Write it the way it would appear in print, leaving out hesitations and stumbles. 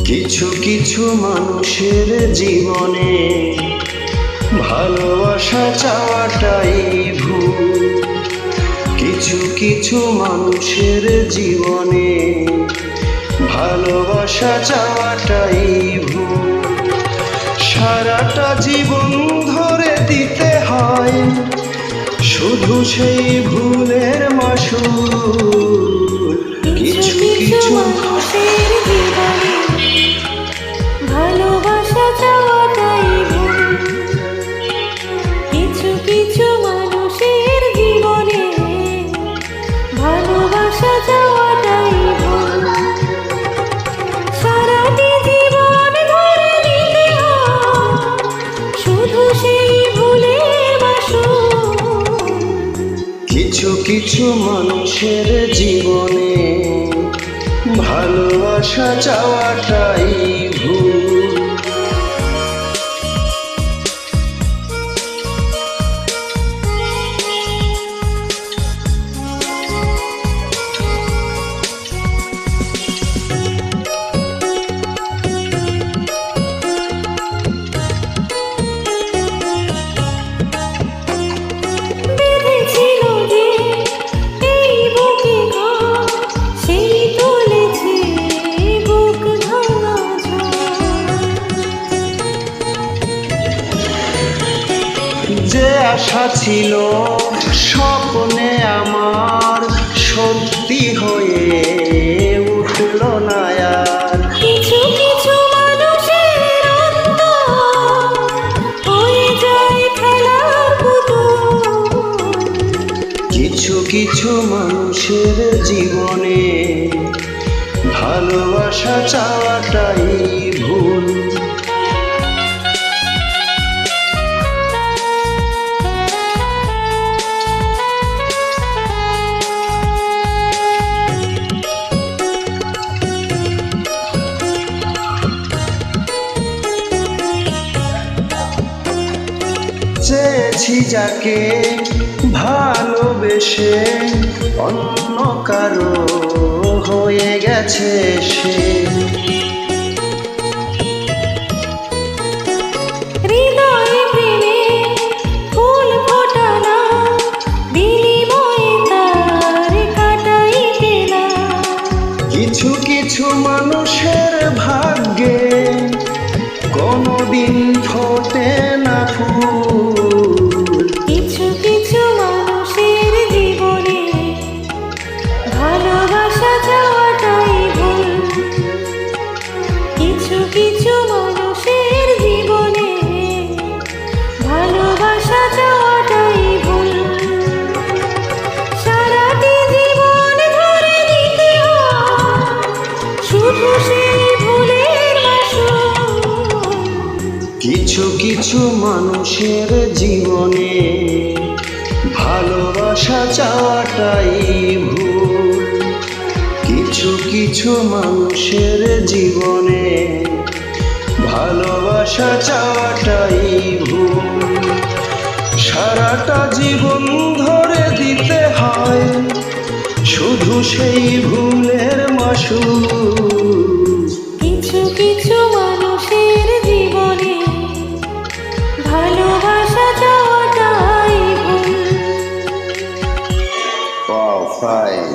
কিছু কিছু মানুষের জীবনে ভালোবাসা চাওয়াটাই ভুল। কিছু কিছু মানুষের জীবনে ভালোবাসা চাওয়াটাই ভুল। সারাটা জীবন ধরে দিতে হয় শুধু সেই ভুলের মাসুল। কিছু কিছু মানুষের জীবনে ভালোবাসা চাওয়াটাই ভুল। কিছু কিছু মানুষের জীবনে ভালোবাসা চাওয়াটাই ভুল। সারাটি জীবন ধরে দিতে হয় শুধু সেই ভুলের মাসুল। কিছু কিছু মানুষের জীবনে ভালোবাসা চাওয়াটাই ভুল। যে আশা ছিল স্বপ্নে আমার সত্যি হয়ে উঠল না আর। কিছু কিছু মানুষের অন্তর হয়ে যায় খেলার পুতুল। কিছু কিছু মানুষের জীবনে ভালোবাসা চাওয়াটাই ভুল। চেয়েছি যাকে ভালোবেসে অন্য কারো হয়ে গেছে সে। হৃদয়ে প্রেমে ফুল ফোটানা বিনিময়ে তার কাটাইতে না। কিছু কিছু মানুষের ভাগ্যে কোনোদিন ফোটে না ফুল। কিছু কিছু মানুষের জীবনে ভালোবাসা চাওয়াটাই ভুল। কিছু কিছু মানুষের জীবনে ভালোবাসা চাওয়াটাই ভুল। সারাটি জীবন ধরে দিতে হয় শুধু সেই ভুলের মাসুল। কিছু কিছু মানুষের জীবনে ভালোবাসা চাওয়াটাই ভুল। কিছু কিছু মানুষের জীবনে ভালোবাসা চাওয়াটাই ভুল। সারাটা জীবন ধরে দিতে হয় শুধু সেই ভুলের মাসুল। কিছু কিছু মানুষের জীবনে ভালোবাসা চাওয়াটাই ভুল। Wow, fine.